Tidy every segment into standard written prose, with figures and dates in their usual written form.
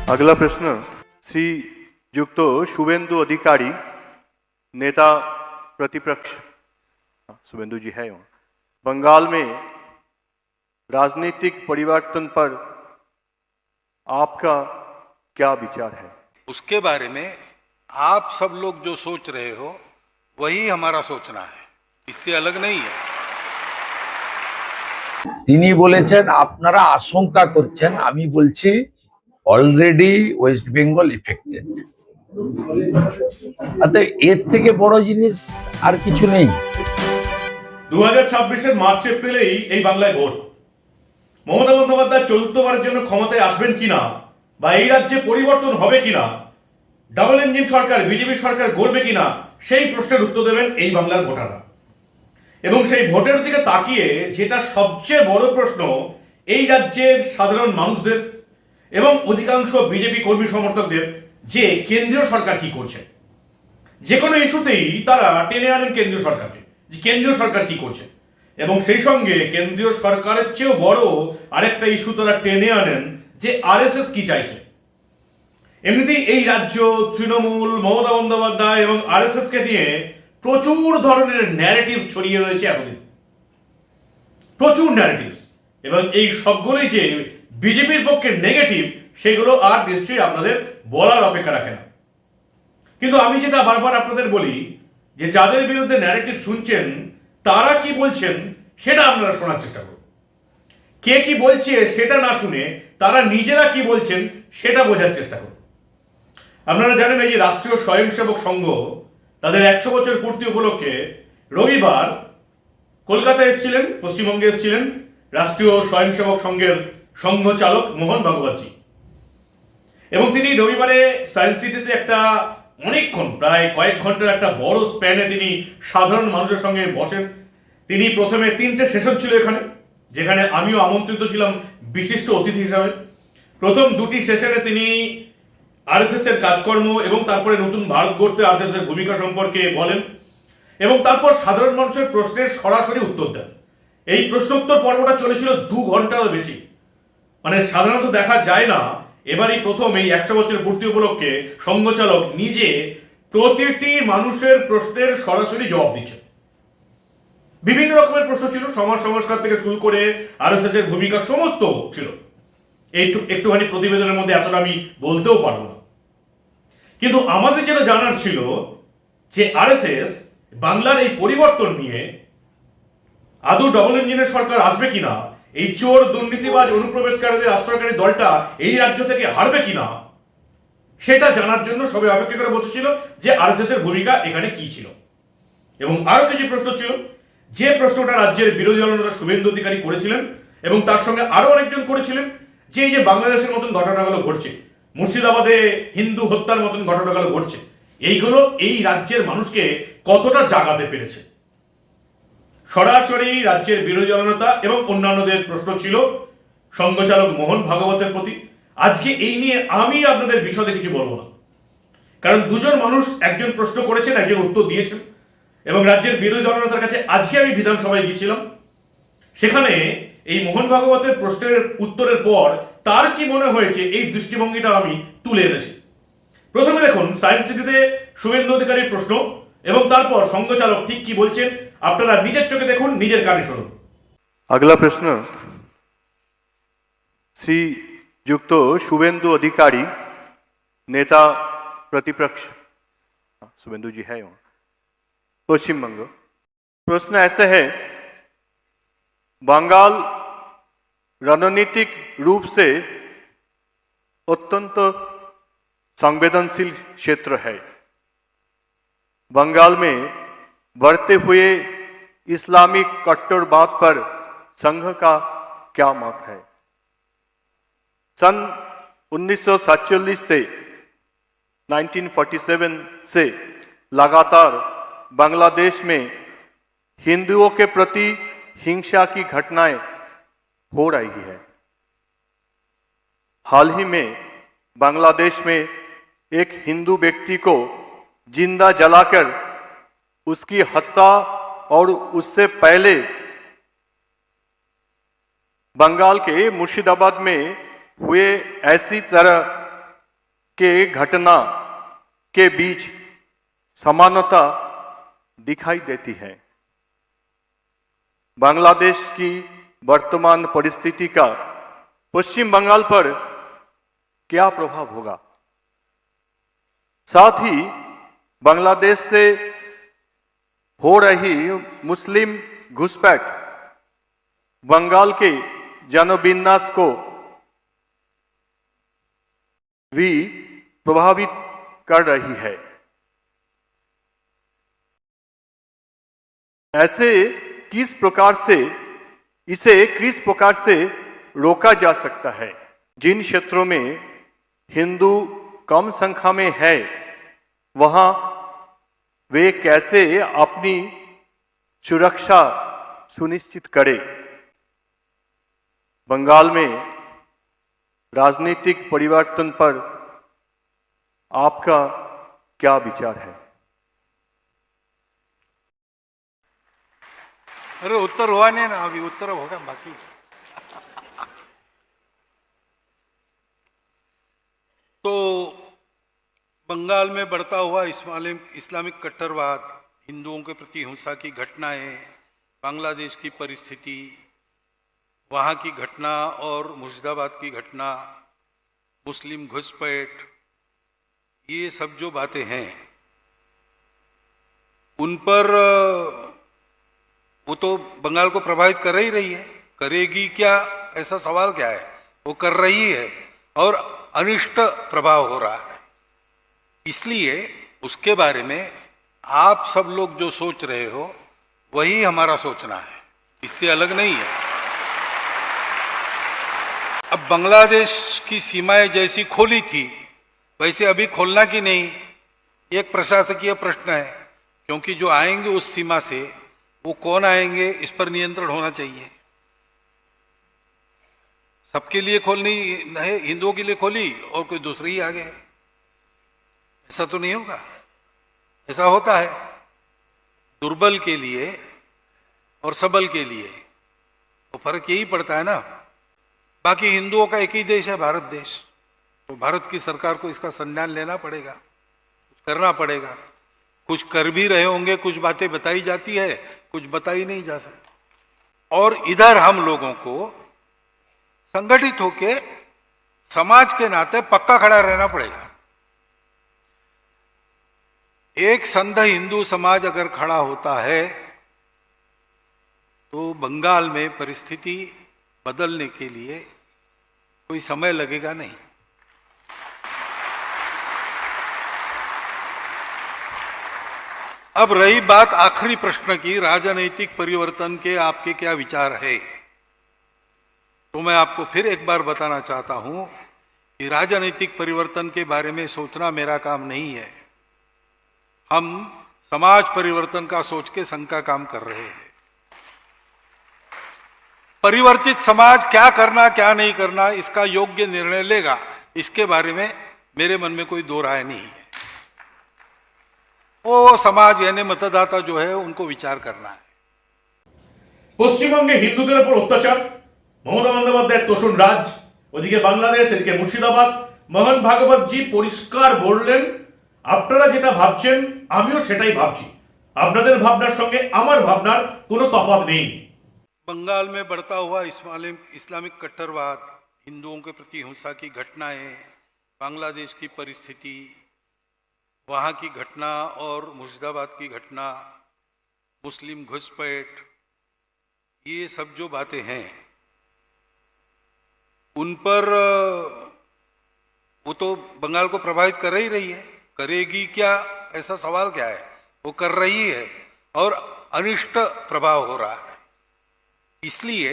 अगला प्रश्न श्रीयुक्त शुभेंदु अधिकारी, नेता प्रतिपक्ष, शुभेंदु जी है वहाँ, बंगाल में राजनीतिक परिवर्तन पर आपका क्या विचार है? उसके बारे में आप सब लोग जो सोच रहे हो वही हमारा सोचना है, इससे अलग नहीं है। তিনি বলেছেন আপনারা আশঙ্কা করছেন, আমি বলছি অলরেডি ওয়েস্ট বেঙ্গল ইফেক্টেড। এর থেকে বড় জিনিস আর কিছু নেই। 2026-এর মার্চ এপ্রিলেই এই বাংলায় ভোট। মমতা বন্দ্যোপাধ্যায় চতুর্থবারের জন্য ক্ষমতায় আসবেন কিনা বা এই রাজ্যে পরিবর্তন হবে কিনা, ডাবল ইঞ্জিন সরকার বিজেপি সরকার গড়বে কিনা, সেই প্রশ্নের উত্তর দেবেন এই বাংলার ভোটাররা। এবং সেই ভোটের দিকে তাকিয়ে যেটা সবচেয়ে বড় প্রশ্ন এই রাজ্যের সাধারণ মানুষদের এবং অধিকাংশ বিজেপি কর্মী সমর্থকদের, যে কেন্দ্রীয় সরকার কি করছে। যে কোনো ইস্যুতেই তারা টেনে আনেন কেন্দ্রীয় সরকারকে, যে কেন্দ্রীয় সরকার কি করছে। এবং সেই সঙ্গে কেন্দ্রীয় সরকারের চেয়েও বড় আরেকটা ইস্যু তারা টেনে আনেন, যে আরএসএস কি চাইছে। এমনিতেই এই রাজ্য তৃণমূল, মমতা বন্দ্যোপাধ্যায় এবং আরএসএস কে নিয়ে প্রচুর ধরনের ন্যারেটিভ ছড়িয়ে রয়েছে এতদিন, প্রচুর ন্যারেটিভ। এবং এই সবগুলোই যে বিজেপির পক্ষে নেগেটিভ, সেগুলো আর নিশ্চয়ই আপনাদের বলার অপেক্ষা রাখে না। কিন্তু আমি যেটা বারবার আপনাদের বলি, যে যাদের বিরুদ্ধে ন্যারেটিভ শুনছেন তারা কি বলছেন সেটা আপনারা শোনার চেষ্টা করুন। কে কি বলছে সেটা না শুনে তারা নিজেরা কি বলছেন সেটা বোঝার চেষ্টা করুন। আপনারা জানেন এই যে রাষ্ট্রীয় স্বয়ংসেবক সংঘ তাদের 100 বছর পূর্তি উপলক্ষে রবিবার কলকাতায় এসেছিলেন, পশ্চিমবঙ্গে এসেছিলেন রাষ্ট্রীয় স্বয়ংসেবক সংঘের সংঘ চালক মোহন ভাগবতজি। এবং তিনি রবিবারে সায়েন্স সিটিতে একটা অনেকক্ষণ, প্রায় কয়েক ঘন্টার একটা বড় স্প্যানে তিনি সাধারণ মানুষের সঙ্গে বসেন। তিনি প্রথমে 3টে সেশন ছিল এখানে, যেখানে আমিও আমন্ত্রিত ছিলাম বিশিষ্ট অতিথি হিসাবে। প্রথম 2টি সেশনে তিনি আরএসএস এর কাজকর্ম এবং তারপরে নতুন ভারত গড়তে আরএসএস এর ভূমিকা সম্পর্কে বলেন, এবং তারপর সাধারণ মানুষের প্রশ্নের সরাসরি উত্তর দেন। এই প্রশ্নোত্তর পর্বটা চলেছিল 2 ঘন্টারও বেশি। মানে সাধারণত দেখা যায় না, এবারই প্রথম এই 100 বছর পূর্তি উপলক্ষে সংঘচালক নিজে প্রতিটি মানুষের প্রশ্নের সরাসরি জবাব দিচ্ছেন। বিভিন্ন রকমের প্রশ্ন ছিল, সমাজ সংস্কার থেকে শুরু করে আরএসএস এর ভূমিকা সমস্ত ছিল। একটুখানি প্রতিবেদনের মধ্যে এতটা আমি বলতেও পারবো না। কিন্তু আমাদের যেটা জানার ছিল যে আরএসএস বাংলার এই পরিবর্তন নিয়ে আদৌ ডবল ইঞ্জিনের সরকার আসবে কিনা, এই চোর দুর্নীতিবাজ অনুপ্রবেশকারীদের আশ্রয়কারী দলটা এই রাজ্য থেকে হারবে কিনা, সেটা জানার জন্য সবাই অপেক্ষা করে বসেছিল যে আরএসএস এর ভূমিকা এখানে কি ছিল। এবং আরো কিছু প্রশ্ন ছিল, যে প্রশ্নটা রাজ্যের বিরোধী দলনেতা শুভেন্দু অধিকারী করেছিলেন এবং তার সঙ্গে আরো অনেকজন করেছিলেন, যে এই যে বাংলাদেশের মতন ঘটনাগুলো ঘটছে, মুর্শিদাবাদে হিন্দু হত্যার মতন ঘটনাগুলো ঘটছে, এইগুলো এই রাজ্যের মানুষকে কতটা জাগাতে পেরেছে। সরাসরি রাজ্যের বিরোধী দলনেতা এবং অন্যান্যদের প্রশ্ন ছিল সংঘচালক মোহন ভাগবতের প্রতি। আজকে এই নিয়ে আমি আপনাদের বিশদে কিছু বলবো না, কারণ দুজন মানুষ, একজন প্রশ্ন করেছেন, একজন উত্তর দিয়েছেন। এবং রাজ্যের বিরোধী দলনেতার কাছে আজকে আমি বিধানসভায় গিয়েছিলাম, সেখানে এই মোহন ভাগবতের প্রশ্নের উত্তরের পর তার কি মনে হয়েছে এই দৃষ্টিভঙ্গিটা আমি তুলে এনেছি। প্রথমে দেখুন সায়েন্স সিটিতে শুভেন্দু অধিকারীর প্রশ্ন, এবং তারপর সংঘচালক ঠিক কি বলছেন আপনারা নিজের চোখে দেখুন, নিজের কানে শুনুন। अगला प्रश्न श्रीयुक्त शुभेंदु अधिकारी, नेता प्रतिपक्ष, शुभेंदु जी है वहाँ, पश्चिम बंग। प्रश्न ऐसे है, बंगाल रणनीतिक रूप से अत्यंत संवेदनशील क्षेत्र है। बंगाल में बढ़ते हुए इस्लामिक कट्टरवाद पर संघ का क्या मत है? सन 1947 से 1947 से लगातार बांग्लादेश में हिंदुओं के प्रति हिंसा की घटनाएं हो रही है। हाल ही में बांग्लादेश में एक हिंदू व्यक्ति को जिंदा जलाकर उसकी हत्या और उससे पहले बंगाल के मुर्शिदाबाद में हुए ऐसी तरह के घटना के बीच समानता दिखाई देती है। बांग्लादेश की वर्तमान परिस्थिति का पश्चिम बंगाल पर क्या प्रभाव होगा? साथ ही बांग्लादेश से हो रही मुस्लिम घुसपैठ बंगाल के जनविन्यास को भी प्रभावित कर रही है। ऐसे किस प्रकार से रोका जा सकता है? जिन क्षेत्रों में हिंदू कम संख्या में है वहां वे कैसे अपनी सुरक्षा सुनिश्चित करें? बंगाल में राजनीतिक परिवर्तन पर आपका क्या विचार है? अरे उत्तर हुआ नहीं ना, अभी उत्तर होगा बाकी। तो बंगाल में बढ़ता हुआ इस्लामिक कट्टरवाद, हिंदुओं के प्रति हिंसा की घटनाएं, बांग्लादेश की परिस्थिति, वहाँ की घटना और मुर्शिदाबाद की घटना, मुस्लिम घुसपैठ, ये सब जो बातें हैं उन पर वो तो बंगाल को प्रभावित कर ही रही है। करेगी क्या, ऐसा सवाल क्या है? वो कर रही है और अनिष्ट प्रभाव हो रहा है। इसलिए उसके बारे में आप सब लोग जो सोच रहे हो वही हमारा सोचना है, इससे अलग नहीं है। अब बांग्लादेश की सीमाएं जैसी खोली थी वैसे अभी खोलना कि नहीं, एक प्रशासकीय प्रश्न है, क्योंकि जो आएंगे उस सीमा से वो कौन आएंगे इस पर नियंत्रण होना चाहिए। सबके लिए खोलनी है, हिंदुओं के लिए खोली और कोई दूसरे ही आ गए, ऐसा तो नहीं होगा। ऐसा होता है दुर्बल के लिए और सबल के लिए, तो फर्क यही पड़ता है ना। बाकी हिंदुओं का एक ही देश है, भारत देश, तो भारत की सरकार को इसका संज्ञान लेना पड़ेगा, कुछ करना पड़ेगा। कुछ कर भी रहे होंगे, कुछ बातें बताई जाती है, कुछ बताई नहीं जा सकती। और इधर हम लोगों को संगठित होके समाज के नाते पक्का खड़ा रहना पड़ेगा। एक संघ हिंदू समाज अगर खड़ा होता है तो बंगाल में परिस्थिति बदलने के लिए कोई समय लगेगा नहीं। अब रही बात आखिरी प्रश्न की, राजनीतिक परिवर्तन के आपके क्या विचार है, तो मैं आपको फिर एक बार बताना चाहता हूं कि राजनीतिक परिवर्तन के बारे में सोचना मेरा काम नहीं है। हम समाज परिवर्तन का सोच के संघ का काम कर रहे हैं। परिवर्तित समाज क्या करना क्या नहीं करना इसका योग्य निर्णय लेगा, इसके बारे में मेरे मन में कोई दो राय नहीं है। वो समाज यानी मतदाता जो है उनको विचार करना है। পশ্চিমবঙ্গে হিন্দুদের উপর অত্যাচার, মমতা বন্দ্যোপাধ্যায়ের তোষণ রাজ, ওদিকে বাংলাদেশ, এদিকে মুর্শিদাবাদ। মোহন ভাগবতজি পরিষ্কার বললেন, আপনারা যেটা ভাবছেন আমিও সেটাই ভাবছি, আপনাদের ভাবনার সঙ্গে আমার ভাবনার কোনো তফাৎ নেই। बंगाल में बढ़ता हुआ इस्लामिक कट्टरवाद, हिंदुओं के प्रति हिंसा की घटनाएं, बांग्लादेश की परिस्थिति, वहाँ की घटना और मुर्शिदाबाद की घटना, मुस्लिम घुसपैठ, ये सब जो बातें हैं उन पर वो तो बंगाल को प्रभावित कर ही रही है। करेगी क्या, ऐसा सवाल क्या है? वो कर रही है और अनिष्ट प्रभाव हो रहा है। इसलिए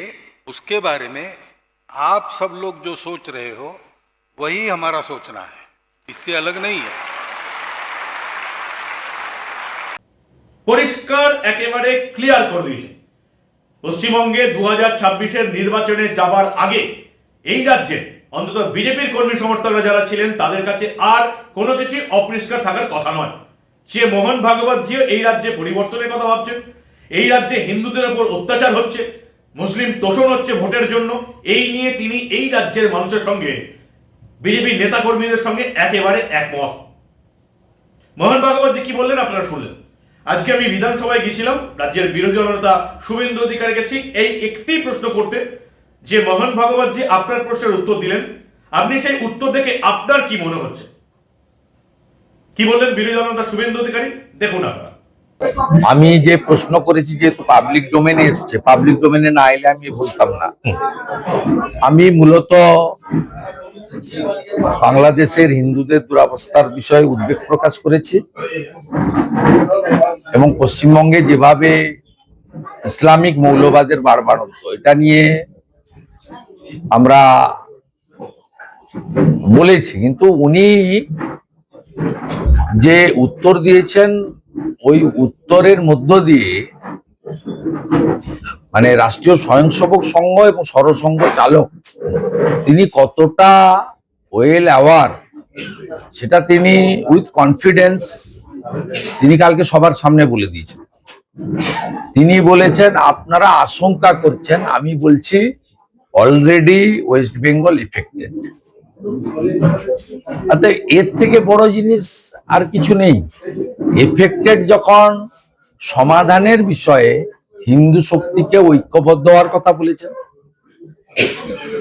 उसके बारे में आप सब लोग जो सोच रहे हो वही हमारा सोचना है, इससे अलग नहीं है। পরিষ্কার একেবারে ক্লিয়ার করে দিয়েছে, পশ্চিমবঙ্গে 2026-এর নির্বাচনে যাবার আগে এই রাজ্যে অন্তত বিজেপির কর্মী সমর্থকরা যারা ছিলেন তাদের কাছে আর কোনো কিছু অপরিষ্কার থাকার কথা নয়। সে মোহন ভাগবতজিও এই রাজ্যে পরিবর্তনের কথা ভাবছেন, এই রাজ্যে হিন্দুদের উপর অত্যাচার হচ্ছে, মুসলিম তোষণ হচ্ছে ভোটের জন্য, এই নিয়ে তিনি এই রাজ্যের মানুষের সঙ্গে বিজেপি নেতা কর্মীদের সঙ্গে একেবারে একমত। মোহন ভাগবত কি বললেন আপনারা শুনলেন। আজকে আমি বিধানসভায় গেছিলাম, রাজ্যের বিরোধী দলনেতা শুভেন্দু অধিকারী গেছি এই একটি প্রশ্ন করতে, যে মোহন ভাগবত আপনার প্রশ্নের উত্তর দিলেন, আপনি সেই উত্তর দেখে আপনার কি মনে হচ্ছে? কি বললেন বিরোধী দলনেতা শুভেন্দু অধিকারী, দেখুন আপনারা। আমি যে প্রশ্ন করেছি, যেহেতু পাবলিক ডোমেনে এসছে, পাবলিক ডোমেনে না এলে আমি বলতাম না। আমি মূলত বাংলাদেশের হিন্দুদের দুরবস্থার বিষয়ে উদ্বেগ প্রকাশ করেছি এবং পশ্চিমবঙ্গে যেভাবে ইসলামিক মৌলবাদের বাড়বাড়ন্ত, এটা নিয়ে আমরা বলেছি। কিন্তু উনি যে উত্তর দিয়েছেন, ওই উত্তরের মধ্য দিয়ে মানে রাষ্ট্রীয় স্বয়ংসেবক সংঘ এবং সরসংঘ চালক তিনি কতটা ওয়েল অ্যাওয়ার, সেটা তিনি উইথ কনফিডেন্স তিনি কালকে সবার সামনে বলে দিয়েছেন। তিনি বলেছেন আপনারা আশঙ্কা করছেন, আমি বলছি অলরেডি ওয়েস্ট বেঙ্গল এফেক্টেড। এর থেকে বড় জিনিস আর কিছু নেই। এফেক্টেড যখন, সমাধানের বিষয়ে হিন্দু শক্তিকে ঐক্যবদ্ধ হওয়ার কথা বলেছেন,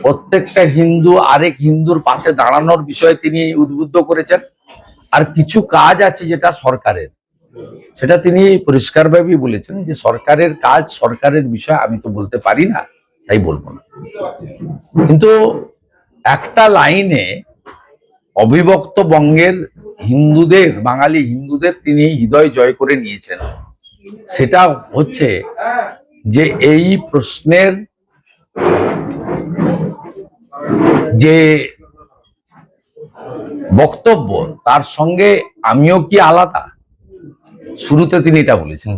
প্রত্যেকটা হিন্দু আরেক হিন্দুর পাশে দাঁড়ানোর বিষয়ে তিনি উদ্বুদ্ধ করেছেন। আর কিছু কাজ আছে যেটা সরকারের, সেটা তিনি পরিষ্কারভাবে বলেছেন যে সরকারের কাজ, সরকারের বিষয় আমি তো বলতে পারি না, তাই বলবো না। কিন্তু একটা লাইনে অবিভক্ত বঙ্গের হিন্দুদের, বাঙালি হিন্দুদের তিনি হৃদয় জয় করে নিয়েছেন। সেটা হচ্ছে যে এই প্রশ্নের যে বক্তব্য, তার সঙ্গে আমিও কি আলাদা। শুরুতে তিনি এটা বলেছেন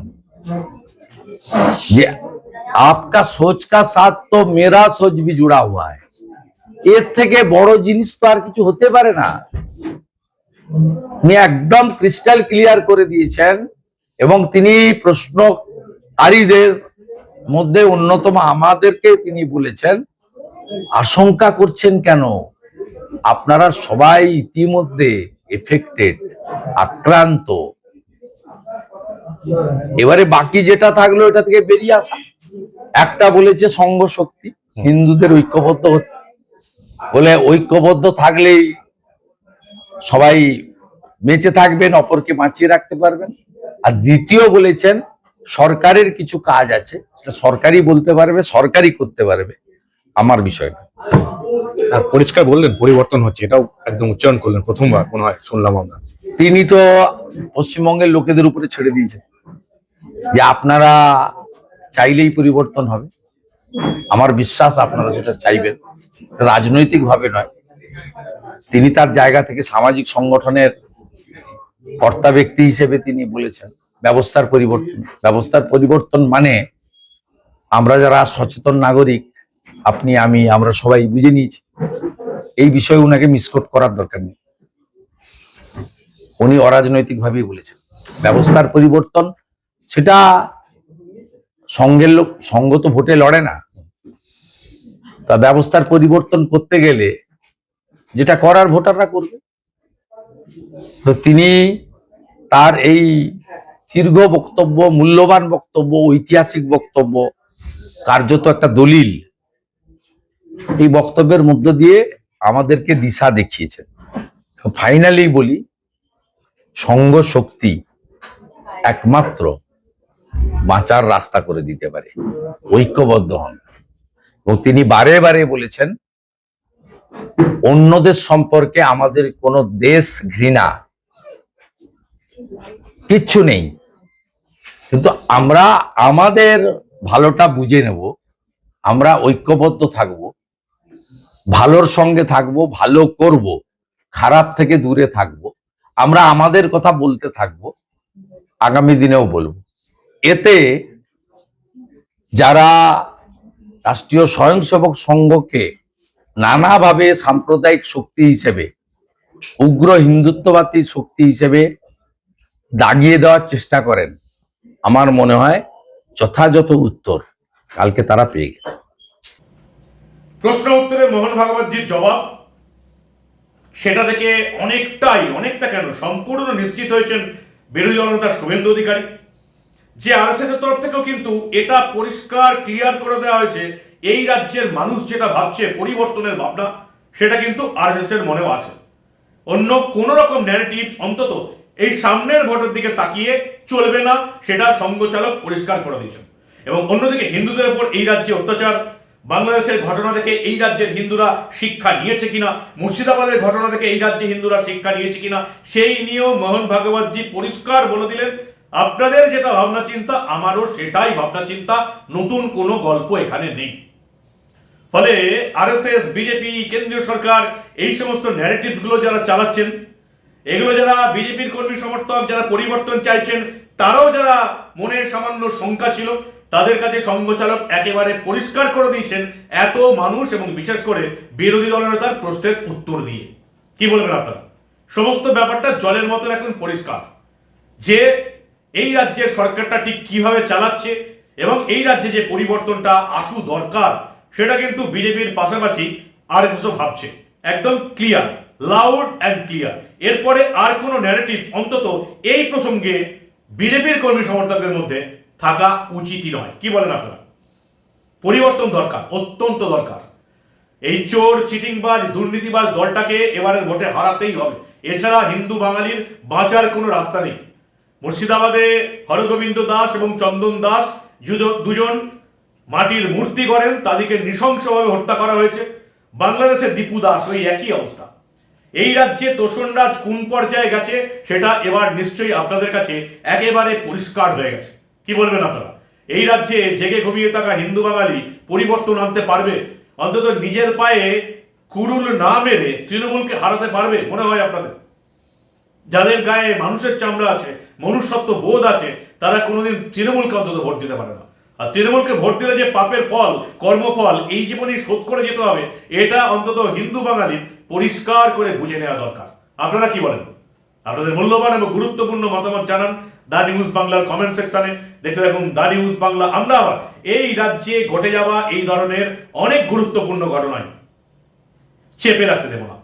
যে আপকা সোচ কা সাথ তো মেরা সোচ ভি জুড়া হুয়া হ্যায়। এর থেকে বড় জিনিস তো আর কিছু হতে পারে না। উনি একদম ক্রিস্টাল ক্লিয়ার করে দিয়েছেন এবং তিনি প্রশ্নকারীদের মধ্যে অন্যতম আমাদেরকে তিনি বলেছেন আশঙ্কা করছেন কেন, আপনারা সবাই ইতিমধ্যে এফেক্টেড, আক্রান্ত। এবারে বাকি যেটা থাকলো এটা থেকে বেরিয়ে আসা। একটা বলেছে সংঘ শক্তি, হিন্দুদের ঐক্যবদ্ধ হতে, বলে ঐক্যবদ্ধ থাকলেই সবাই বেঁচে থাকবেন, অপরকে বাঁচিয়ে রাখতে পারবেন। আর দ্বিতীয় বলেছেন সরকারের কিছু কাজ আছে, সেটা সরকারই বলতে পারবে, সরকারই করতে পারবে, আমার বিষয় না। আর পরিষ্কার বললেন পরিবর্তন হচ্ছে, এটাও একদম উচ্চারণ করলেন, প্রথমবার মনে হয় শুনলাম আমরা। তিনি তো পশ্চিমবঙ্গের লোকেদের উপরে ছেড়ে দিয়েছেন যে আপনারা চাইলেই পরিবর্তন হবে। আমার বিশ্বাস আপনারা সেটা চাইবেন, রাজনৈতিক ভাবে নয়। তিনি তার জায়গা থেকে সামাজিক সংগঠনের কর্তা ব্যক্তি হিসেবে তিনি বলেছেন ব্যবস্থার পরিবর্তন। ব্যবস্থার পরিবর্তন মানে আমরা যারা সচেতন নাগরিক, আপনি, আমি, আমরা সবাই বুঝে নিয়েছি। এই বিষয়ে উনাকে মিসকোট করার দরকার নেই। উনি অরাজনৈতিক ভাবেই বলেছেন ব্যবস্থার পরিবর্তন। সেটা সংঘের লোক, সংঘ তো ভোটে লড়ে না। তা ব্যবস্থার পরিবর্তন করতে গেলে যেটা করার ভোটাররা করবে। তো তিনি তার এই দীর্ঘ বক্তব্য, মূল্যবান বক্তব্য, ঐতিহাসিক বক্তব্য, কার্যত একটা দলিল, এই বক্তব্যের মধ্য দিয়ে আমাদেরকে দিশা দেখিয়েছেন। ফাইনালি বলি, সংঘ শক্তি একমাত্র বাঁচার রাস্তা করে দিতে পারে। ঐক্যবদ্ধ হন। এবং তিনি বারে বারে বলেছেন অন্যদের সম্পর্কে আমাদের কোনো দেশ ঘৃণা কিচ্ছু নেই, কিন্তু আমরা আমাদের ভালোটা বুঝে নেব, আমরা ঐক্যবদ্ধ থাকব, ভালোর সঙ্গে থাকব, ভালো করব, খারাপ থেকে দূরে থাকব, আমরা আমাদের কথা বলতে থাকব, আগামী দিনেও বলবো। এতে যারা রাষ্ট্রীয় স্বয়ংসেবক সংঘকে নানাভাবে সাম্প্রদায়িক শক্তি হিসেবে, উগ্র হিন্দুত্ববাদী শক্তি হিসেবে দাগিয়ে দেওয়ার চেষ্টা করেন, আমার মনে হয় যথাযথ উত্তর কালকে তারা পেয়ে গেছে। প্রশ্ন উত্তরে মোহন ভাগবতজির জবাব, সেটা থেকে অনেকটা কেন সম্পূর্ণ নিশ্চিত হয়েছেন বিরোধী দলনেতা শুভেন্দু অধিকারী। যে আরএসএস এর তরফ থেকেও কিন্তু এটা পরিষ্কার ক্লিয়ার করে দেওয়া হয়েছে, এই রাজ্যের মানুষ যেটা ভাবছে পরিবর্তনের ভাবনা, সেটা কিন্তু আরএসএস এর মনেও আছে। অন্য কোন রকম ন্যারেটিভ অন্তত এই সামনের ভোটের দিকে তাকিয়ে চলবে না, সেটা সংঘচালক পরিষ্কার করে দিয়েছেন। এবং অন্যদিকে হিন্দুদের উপর এই রাজ্যে অত্যাচার, বাংলাদেশের ঘটনা থেকে এই রাজ্যের হিন্দুরা শিক্ষা নিয়েছে কিনা, মুর্শিদাবাদের ঘটনা থেকে এই রাজ্যে হিন্দুরা শিক্ষা নিয়েছে কিনা, সেই নিয়েও মোহন ভাগবতজি পরিষ্কার বলে দিলেন, আপনাদের যেটা ভাবনা চিন্তা আমারও সেটাই ভাবনা চিন্তা, নতুন কোনো গল্প এখানে নেই। ফলে আরএসএস, বিজেপি, কেন্দ্রীয় সরকার এই সমস্ত ন্যারেটিভ গুলো যারা চালাচ্ছেন, এগুলো যারা বিজেপির কর্মী সমর্থক, যারা পরিবর্তন চাইছেন, তারাও যারা মনে সামান্য শঙ্কা ছিল, তাদের কাছে সংঘচালক একেবারে পরিষ্কার করে দিয়েছেন এত মানুষ এবং বিশেষ করে বিরোধী দলনেতার প্রশ্নের উত্তর দিয়ে। কি বলবেন আপনারা? সমস্ত ব্যাপারটা জলের মতন এখন পরিষ্কার যে এই রাজ্যের সরকারটা ঠিক কিভাবে চালাচ্ছে এবং এই রাজ্যে যে পরিবর্তনটা আসু দরকার, সেটা কিন্তু বিজেপির পাশাপাশি আরএসএসও ভাবছে। একদম ক্লিয়ার, লাউড অ্যান্ড ক্লিয়ার। এরপরে আর কোনো ন্যারেটিভ অন্তত এই প্রসঙ্গে বিজেপির কর্মী সমর্থকদের মধ্যে থাকা উচিতই নয়। কি বলেন আপনারা? পরিবর্তন দরকার, অত্যন্ত দরকার। এই চোর, চিটিংবাজ, দুর্নীতিবাজ দলটাকে এবারের ভোটে হারাতেই হবে, এছাড়া হিন্দু বাঙালির বাঁচার কোনো রাস্তা নেই। মুর্শিদাবাদে হরগোবিন্দ দাস এবং চন্দন দাস দুজন মাটির মূর্তি গড়েন, তাদেরকে নৃশংসভাবে হত্যা করা হয়েছে। বাংলাদেশের দীপু দাস ওই একই অবস্থা। এই রাজ্যে তোষণরাজ কোন পর্যায়ে গেছে সেটা এবার নিশ্চয়ই আপনাদের কাছে একেবারে পরিষ্কার হয়ে গেছে। কি বলবেন আপনারা? এই রাজ্যে জেগে ঘুমিয়ে থাকা হিন্দু বাঙালি পরিবর্তন আনতে পারবে? অন্তত নিজের পায়ে কুড়ুল না মেরে তৃণমূলকে হারাতে পারবে মনে হয় আপনাদের? যাদের গায়ে মানুষের চামড়া আছে, মনুষ্যত্ব বোধ আছে, তারা কোনোদিন তৃণমূলকে অন্তত ভোট দিতে পারে না। আর তৃণমূলকে ভোট দিলে যে পাপের ফল, কর্মফল এই জীবনেই শোধ করে যেতে হবে, এটা অন্তত হিন্দু বাঙালির পরিষ্কার করে বুঝে নেওয়া দরকার। আপনারা কি বলেন? আপনাদের মূল্যবান এবং গুরুত্বপূর্ণ মতামত জানান দা নিউজ বাংলার কমেন্ট সেকশনে। দেখতে থাকুন দা নিউজ বাংলা। আমরা আবার এই রাজ্যে ঘটে যাওয়া এই ধরনের অনেক গুরুত্বপূর্ণ ঘটনায় চেপে রাখতে দেব না।